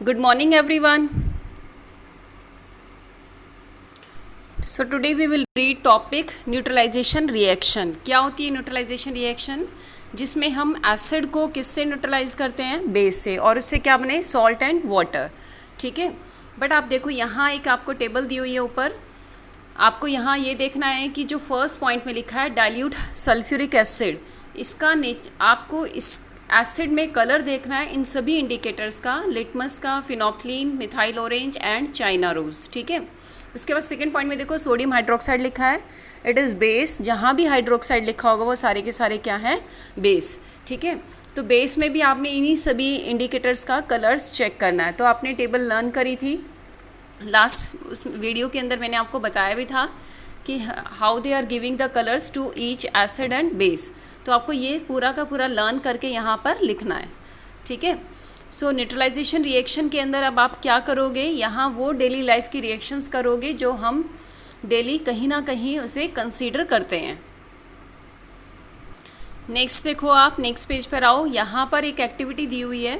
Good morning, everyone. So today we will read topic neutralization reaction. क्या होती है neutralisation reaction? जिसमें हम एसिड को किससे न्यूट्रलाइज करते हैं? बेस से, और उससे क्या बने? Salt and water. ठीक है, बट आप देखो यहाँ एक आपको टेबल दी हुई है ऊपर। आपको यहाँ ये देखना है कि जो फर्स्ट पॉइंट में लिखा है डाइल्यूट सल्फ्यूरिक एसिड, इसका आपको इस एसिड में कलर देखना है इन सभी इंडिकेटर्स का, लिटमस का, phenolphthalein, methyl orange and China rose. ठीक है, उसके बाद सेकंड पॉइंट में देखो सोडियम हाइड्रोक्साइड लिखा है, इट इज़ बेस। जहाँ भी हाइड्रोक्साइड लिखा होगा वो सारे के सारे क्या हैं? बेस। ठीक है, तो बेस में भी आपने इन्हीं सभी इंडिकेटर्स का कलर्स चेक करना है। तो आपने टेबल लर्न करी थी लास्ट उस वीडियो के अंदर, मैंने आपको बताया भी था कि how they are giving the colours to each acid and base. तो आपको ये पूरा का पूरा लर्न करके यहाँ पर लिखना है। ठीक है, सो न्यूट्रलाइजेशन रिएक्शन के अंदर अब आप क्या करोगे? यहाँ वो डेली लाइफ की रिएक्शंस करोगे जो हम डेली कहीं ना कहीं उसे कंसीडर करते हैं। नेक्स्ट देखो, आप नेक्स्ट पेज पर आओ। यहाँ पर एक एक्टिविटी दी हुई है,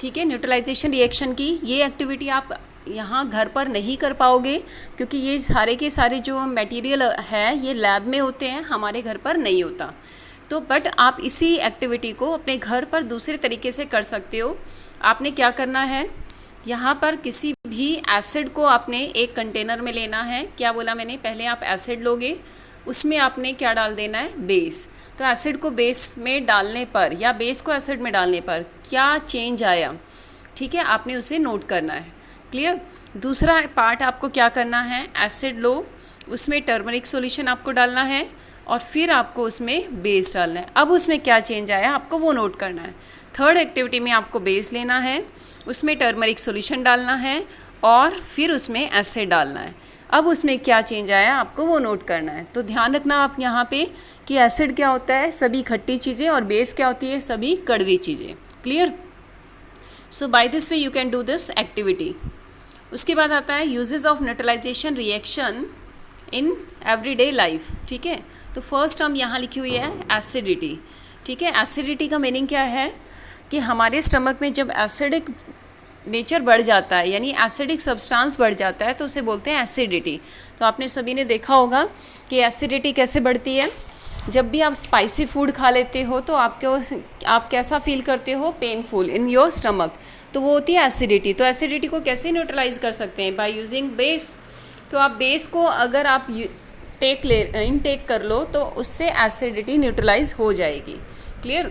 ठीक है, न्यूट्रलाइजेशन रिएक्शन की। ये एक्टिविटी आप यहाँ घर पर नहीं कर पाओगे क्योंकि ये सारे के सारे जो मटेरियल है ये लैब में होते हैं, हमारे घर पर नहीं होता। तो बट आप इसी एक्टिविटी को अपने घर पर दूसरे तरीके से कर सकते हो। आपने क्या करना है, यहाँ पर किसी भी एसिड को आपने एक कंटेनर में लेना है। क्या बोला मैंने? पहले आप एसिड लोगे, उसमें आपने क्या डाल देना है? बेस। तो एसिड को बेस में डालने पर या बेस को एसिड में डालने पर क्या चेंज आया, ठीक है, आपने उसे नोट करना है। क्लियर? दूसरा पार्ट आपको क्या करना है, एसिड लो, उसमें टर्मरिक सॉल्यूशन आपको डालना है और फिर आपको उसमें बेस डालना है। अब उसमें क्या चेंज आया आपको वो नोट करना है। थर्ड एक्टिविटी में आपको बेस लेना है, उसमें टर्मरिक सॉल्यूशन डालना है और फिर उसमें एसिड डालना है। अब उसमें क्या चेंज आया आपको वो नोट करना है। तो ध्यान रखना आप यहाँ पे कि एसिड क्या होता है? सभी खट्टी चीज़ें, और बेस क्या होती है? सभी कड़वी चीज़ें। Clear? So by this way you can do this activity. उसके बाद आता है uses of neutralization reaction in everyday life. ठीक है, तो फर्स्ट हम यहाँ लिखी हुई है एसिडिटी। ठीक है, एसिडिटी का मीनिंग क्या है कि हमारे स्टमक में जब एसिडिक नेचर बढ़ जाता है, यानी एसिडिक सब्सटेंस बढ़ जाता है, तो उसे बोलते हैं एसिडिटी। तो आपने सभी ने देखा होगा कि एसिडिटी कैसे बढ़ती है। जब भी आप स्पाइसी फूड खा लेते हो तो आप कैसा फील करते हो? Painful in your stomach. तो वो होती है एसिडिटी। तो एसिडिटी को कैसे न्यूट्रलाइज कर सकते हैं? By using base. तो आप बेस को अगर आप इनटेक कर लो तो उससे एसिडिटी न्यूट्रलाइज हो जाएगी। क्लियर?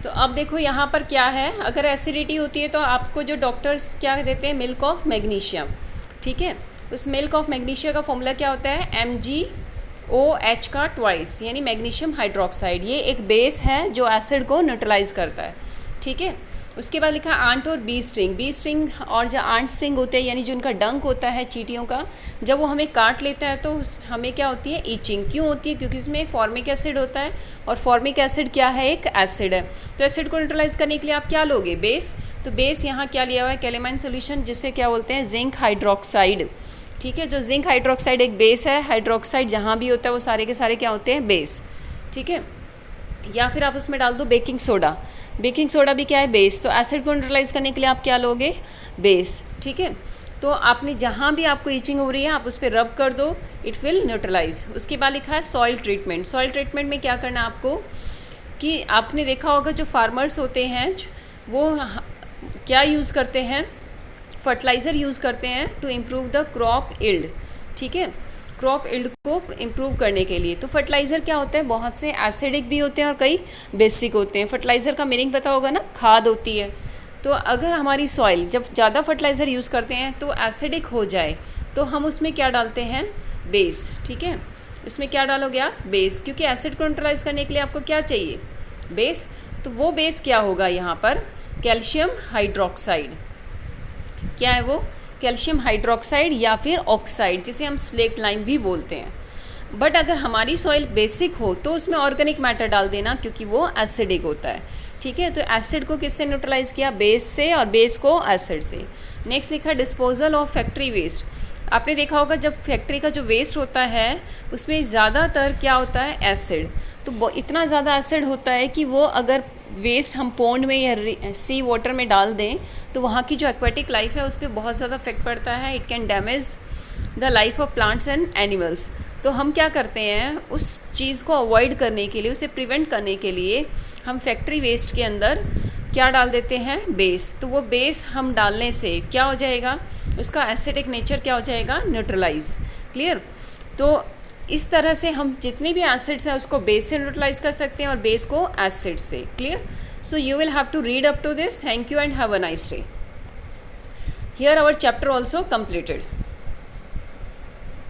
तो अब देखो यहाँ पर क्या है, अगर एसिडिटी होती है तो आपको जो डॉक्टर्स क्या देते हैं? Milk of magnesium. ठीक है, उस मिल्क ऑफ मैग्नीशियम का फॉर्मूला क्या होता है? MgOH का ट्वाइस, यानी मैग्नीशियम हाइड्रोक्साइड। ये एक बेस है जो एसिड को न्यूट्रलाइज करता है। ठीक है, उसके बाद लिखा आंट और बी स्टिंग। बी स्टिंग और जो आंट स्टिंग होते हैं, यानी जो उनका डंक होता है चींटियों का, जब वो हमें काट लेता है तो हमें क्या होती है? ईचिंग। क्यों होती है? क्योंकि इसमें फॉर्मिक एसिड होता है, और फॉर्मिक एसिड क्या है? एक एसिड है। तो एसिड को न्यूट्रलाइज करने के लिए आप क्या लोगे? बेस। तो बेस यहाँ क्या लिया हुआ है? कैलेमाइन सोल्यूशन, जिसे क्या बोलते हैं? Zinc hydroxide. ठीक है, जो जिंक हाइड्रोक्साइड एक बेस है। हाइड्रोक्साइड जहाँ भी होता है वो सारे के सारे क्या होते हैं? बेस। ठीक है, या फिर आप उसमें डाल दो बेकिंग सोडा। बेकिंग सोडा भी क्या है? बेस। तो एसिड को न्यूट्रलाइज करने के लिए आप क्या लोगे? बेस। ठीक है, तो आपने जहाँ भी आपको ईचिंग हो रही है आप उस पर रब कर दो, इट विल न्यूट्रलाइज। उसके बाद लिखा है सॉइल ट्रीटमेंट। सॉइल ट्रीटमेंट में क्या करना है आपको कि आपने देखा होगा जो फार्मर्स होते हैं वो क्या यूज़ करते हैं? फर्टिलाइज़र यूज़ करते हैं to improve the crop yield. ठीक है, क्रॉप इल्ड को इम्प्रूव करने के लिए। तो फर्टिलाइज़र क्या होता है? बहुत से एसिडिक भी होते हैं और कई बेसिक होते हैं। फर्टिलाइज़र का मीनिंग पता होगा ना? खाद होती है। तो अगर हमारी सॉइल जब ज़्यादा फर्टिलाइज़र यूज़ करते हैं तो एसिडिक हो जाए तो हम उसमें क्या डालते हैं? बेस। ठीक है, उसमें क्या डालोगे आप? बेस, क्योंकि एसिड को न्यूट्रलाइज करने के लिए आपको क्या चाहिए? बेस। तो वो बेस क्या होगा यहाँ पर? Calcium hydroxide. क्या है वो? कैल्शियम हाइड्रोक्साइड या फिर ऑक्साइड, जिसे हम स्लेट लाइम भी बोलते हैं। बट अगर हमारी सॉइल बेसिक हो तो उसमें ऑर्गेनिक मैटर डाल देना, क्योंकि वो एसिडिक होता है। ठीक है, तो एसिड को किससे न्यूट्रलाइज किया? बेस से, और बेस को एसिड से। नेक्स्ट लिखा डिस्पोजल ऑफ फैक्ट्री वेस्ट। आपने देखा होगा जब फैक्ट्री का जो वेस्ट होता है उसमें ज़्यादातर क्या होता है? एसिड। तो इतना ज़्यादा एसिड होता है कि वो अगर वेस्ट हम पॉन्ड में या सी वाटर में डाल दें तो वहाँ की जो एक्वेटिक लाइफ है उस पर बहुत ज़्यादा इफेक्ट पड़ता है। It can damage the life of plants and animals. तो हम क्या करते हैं, उस चीज़ को अवॉइड करने के लिए, उसे प्रिवेंट करने के लिए हम फैक्ट्री वेस्ट के अंदर क्या डाल देते हैं, बेस। तो वो बेस हम डालने से क्या हो जाएगा, उसका एसिडिक नेचर क्या हो जाएगा, न्यूट्रलाइज। क्लियर। तो इस तरह से हम जितने भी एसिड्स हैं उसको बेस से न्यूट्रलाइज कर सकते हैं और बेस को एसिड से। Clear. So you will have to read up to this. Thank you and have a nice day. Here our chapter also completed.